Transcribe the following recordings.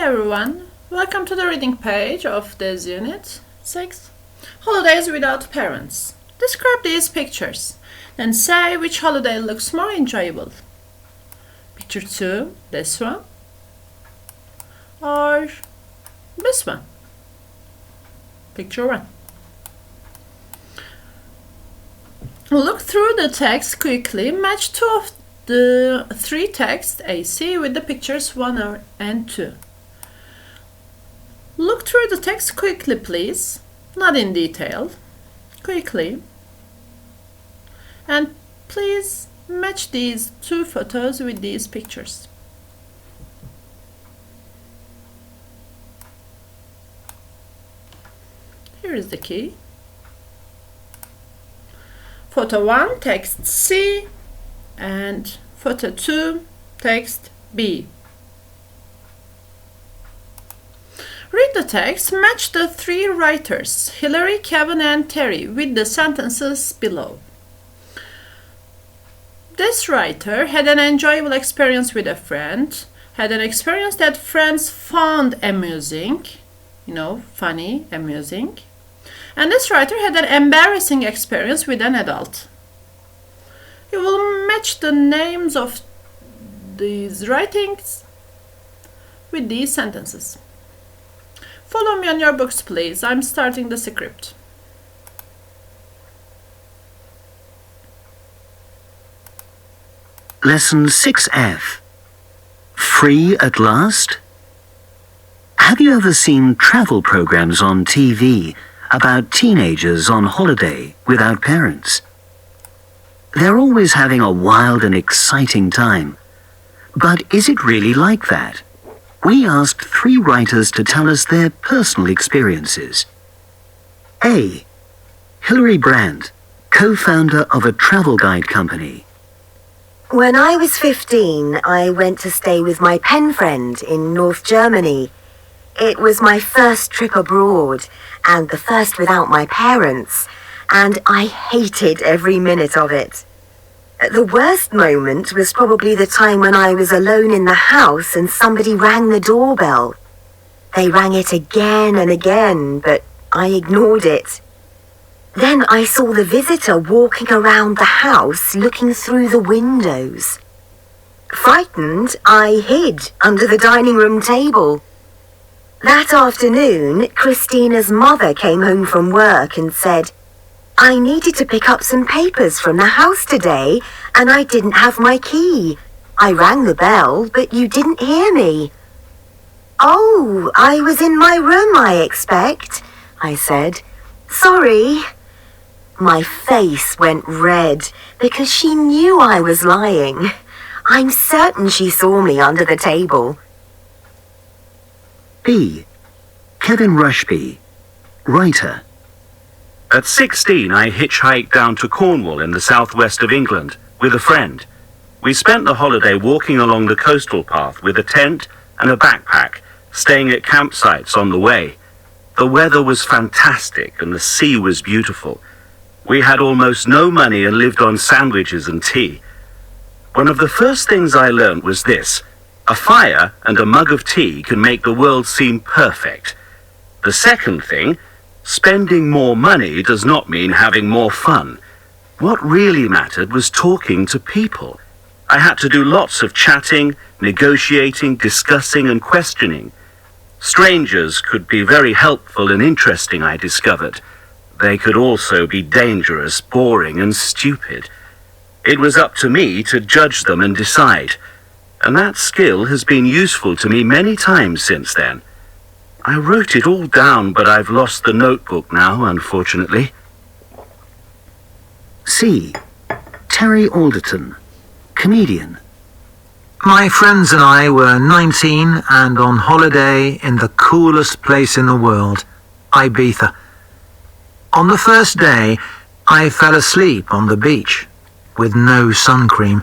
everyone, welcome to the reading page of this Unit 6. Holidays without parents. Describe these pictures, then say which holiday looks more enjoyable. Picture 2, this one, or this one. Picture 1. Look through the text quickly, match 2 of the 3 texts AC with the pictures 1 and 2. Look through the text quickly, please, not in detail, quickly. And please match these 2 photos with these pictures. Here is the key. Photo 1, text C, and photo 2, text B. Read the text, match the 3 writers, Hillary, Kevin, and Terry, with the sentences below. This writer had an enjoyable experience with a friend, had an experience that friends found amusing, funny, amusing. And this writer had an embarrassing experience with an adult. You will match the names of these writings with these sentences. Follow me on your books, please. I'm starting the script. Lesson 6F. Free at last? Have you ever seen travel programs on TV about teenagers on holiday without parents? They're always having a wild and exciting time. But is it really like that? We asked 3 writers to tell us their personal experiences. A. Hilary Brandt, co-founder of a travel guide company. When I was 15, I went to stay with my pen friend in North Germany. It was my first trip abroad, and the first without my parents, and I hated every minute of it. The worst moment was probably the time when I was alone in the house and somebody rang the doorbell. They rang it again and again, but I ignored it. Then I saw the visitor walking around the house looking through the windows. Frightened, I hid under the dining room table. That afternoon, Christina's mother came home from work and said, "I needed to pick up some papers from the house today, and I didn't have my key. I rang the bell, but you didn't hear me." "Oh, I was in my room, I expect," I said. "Sorry." My face went red because she knew I was lying. I'm certain she saw me under the table. B. Kevin Rushby, writer. At 16, I hitchhiked down to Cornwall in the southwest of England with a friend. We spent the holiday walking along the coastal path with a tent and a backpack, staying at campsites on the way. The weather was fantastic and the sea was beautiful. We had almost no money and lived on sandwiches and tea. One of the first things I learned was this: a fire and a mug of tea can make the world seem perfect. The second thing, spending more money does not mean having more fun. What really mattered was talking to people. I had to do lots of chatting, negotiating, discussing, and questioning. Strangers could be very helpful and interesting, I discovered. They could also be dangerous, boring, and stupid. It was up to me to judge them and decide. And that skill has been useful to me many times since then. I wrote it all down, but I've lost the notebook now, unfortunately. C. Terry Alderton, comedian. My friends and I were 19 and on holiday in the coolest place in the world, Ibiza. On the first day, I fell asleep on the beach with no sun cream.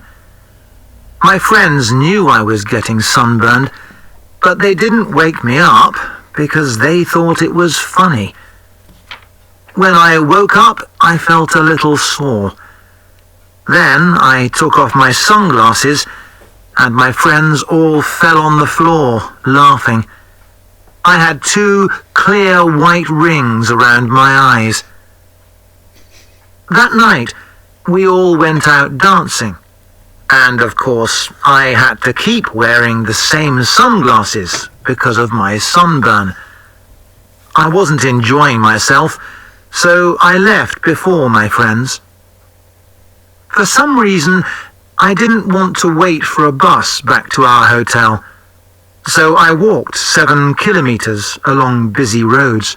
My friends knew I was getting sunburned, but they didn't wake me up because they thought it was funny. When I woke up, I felt a little sore. Then I took off my sunglasses and my friends all fell on the floor, laughing. I had 2 clear white rings around my eyes. That night, we all went out dancing. And of course, I had to keep wearing the same sunglasses because of my sunburn. I wasn't enjoying myself, so I left before my friends. For some reason, I didn't want to wait for a bus back to our hotel, so I walked 7 kilometers along busy roads.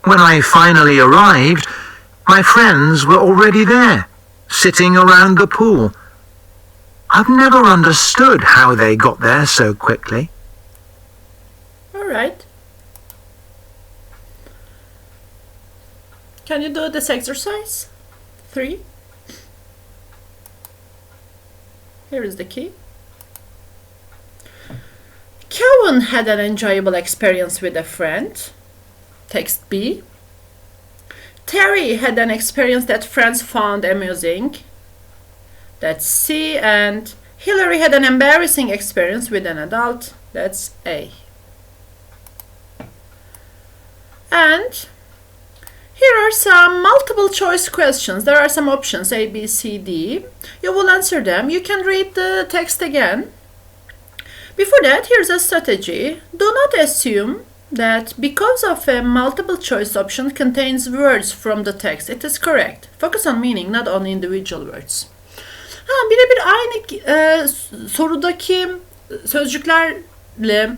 When I finally arrived, my friends were already there, sitting around the pool. I've never understood how they got there so quickly. All right. Can you do this exercise? 3. Here is the key. Kevin had an enjoyable experience with a friend. Text B. Terry had an experience that friends found amusing. That's C. And Hillary had an embarrassing experience with an adult. That's A. And here are some multiple choice questions. There are some options A, B, C, D. You will answer them. You can read the text again. Before that, here's a strategy. Do not assume that because of a multiple choice option contains words from the text, it is correct. Focus on meaning, not on individual words. Birebir aynı sorudaki sözcüklerle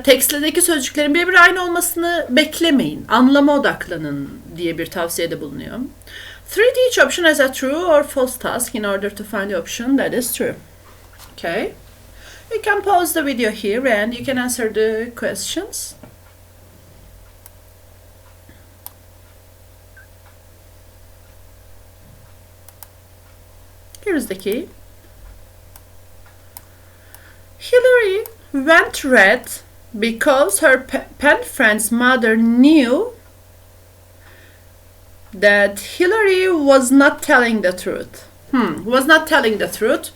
tekstteki sözcüklerin birebir aynı olmasını beklemeyin. Anlama odaklanın diye bir tavsiyede bulunuyor. Treat each option as a true or false task in order to find the option that is true. Okay. You can pause the video here and you can answer the questions. Here's the key. Hillary went red because her pen friend's mother knew that Hillary was not telling the truth. Was not telling the truth.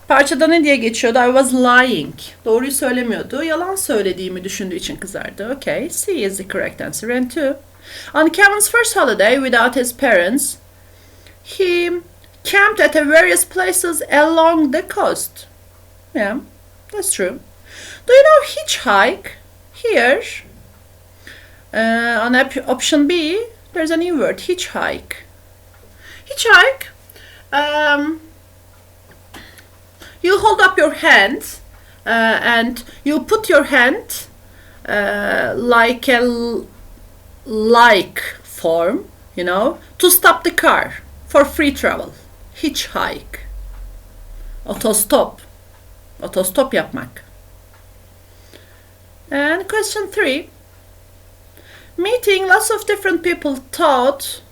Parçada ne diye geçiyordu? I was lying. Doğruyu söylemiyordu. Yalan söylediğimi düşündüğü için kızardı. Okay, C is the correct answer. And 2. On Kevin's first holiday without his parents, he camped at various places along the coast. Yeah, that's true. Do you know hitchhike? Here, on option B, there's a new word, hitchhike. Hitchhike, you hold up your hand and you put your hand like a like form, you know, to stop the car for free travel. Hitchhike. Otostop. Otostop yapmak. And question 3. Meeting lots of different people taught,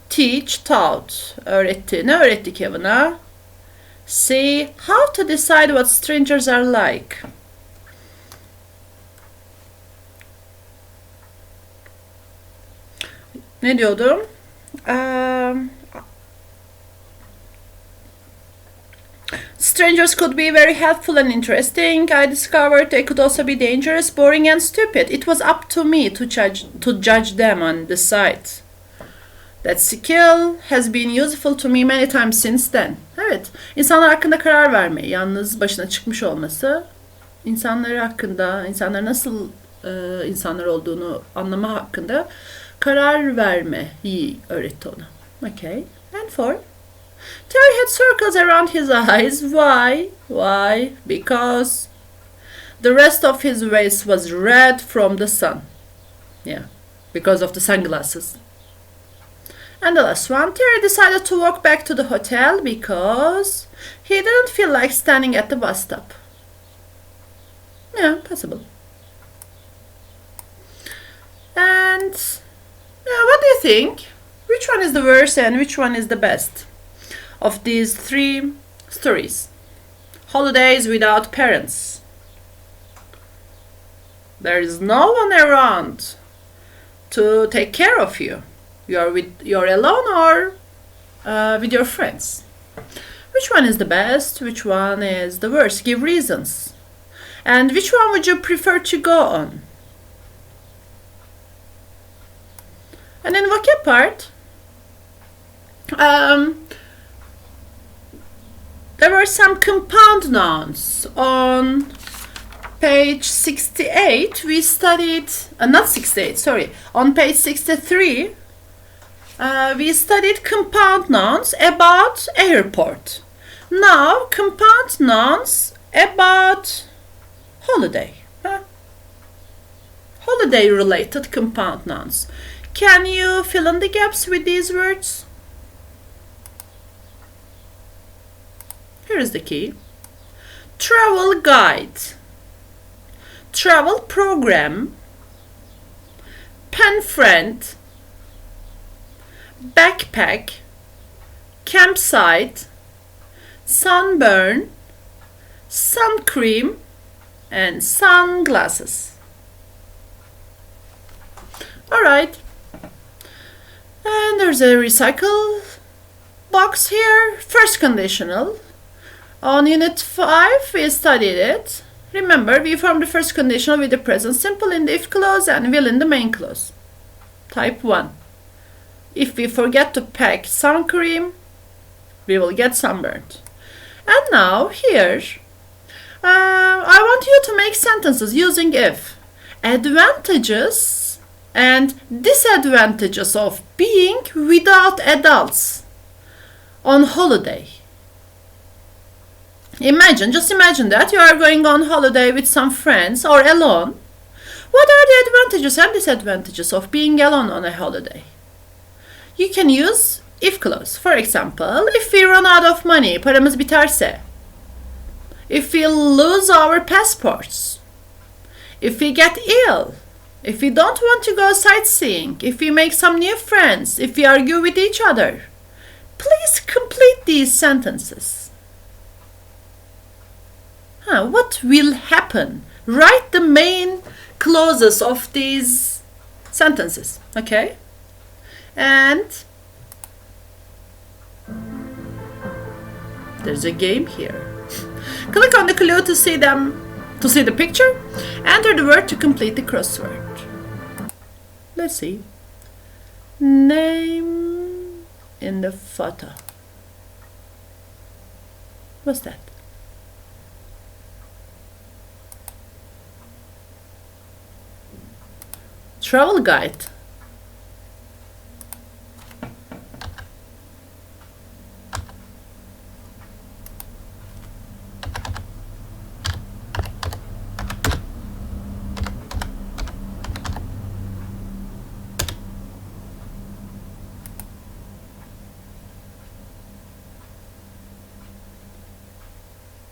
öğretti. Ne öğretti Kevin'a? C. How to decide what strangers are like. Ne diyordum? Strangers could be very helpful and interesting. I discovered they could also be dangerous, boring and stupid. It was up to me to judge them and decide. That skill has been useful to me many times since then. Evet, insanlar hakkında karar vermeyi, yalnız başına çıkmış olması, insanların nasıl insanlar olduğunu anlama hakkında karar vermeyi öğretti ona. Okay, and 4. Terry had circles around his eyes. Why? Why? Because the rest of his face was red from the sun. Yeah, because of the sunglasses. And the last one, Terry decided to walk back to the hotel because he didn't feel like standing at the bus stop. Yeah, possible. And yeah, what do you think? Which one is the worst and which one is the best of these 3 stories? Holidays without parents. There is no one around to take care of you. You're alone or with your friends. Which one is the best? Which one is the worst? Give reasons. And which one would you prefer to go on? And in vocab part, there were some compound nouns. On page 68, we studied, not 68, sorry, on page 63, we studied compound nouns about airport. Now, compound nouns about holiday. Holiday-related compound nouns. Can you fill in the gaps with these words? Here is the key. Travel guide, travel program, pen friend, backpack, campsite, sunburn, sun cream, and sunglasses. Alright. And there's a recycle box here. First conditional. On Unit 5, we studied it. Remember, we formed the first conditional with the present simple in the if clause and will in the main clause. Type 1. If we forget to pack sun cream, we will get sunburned. And now, here, I want you to make sentences using if. Advantages and disadvantages of being without adults on holiday. Just imagine that you are going on holiday with some friends or alone. What are the advantages and disadvantages of being alone on a holiday? You can use if clause. For example, if we run out of money, paramız biterse. If we lose our passports. If we get ill. If we don't want to go sightseeing. If we make some new friends. If we argue with each other. Please complete these sentences. What will happen? Write the main clauses of these sentences, okay? And there's a game here. Click on the clue to see the picture. Enter the word to complete the crossword. Let's see. Name in the photo. What's that? Travel guide.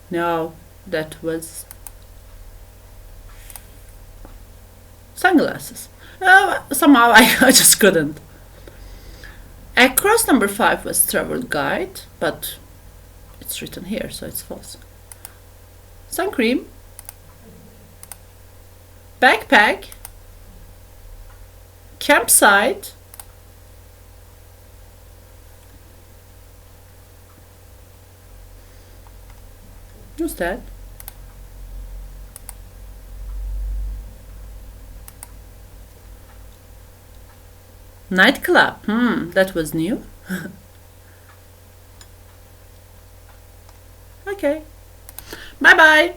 No, that was sunglasses. Somehow I just couldn't. Across number 5 was travel guide, but it's written here, so it's false. Sun cream, backpack, campsite, what's that? Nightclub. That was new. Okay. Bye bye.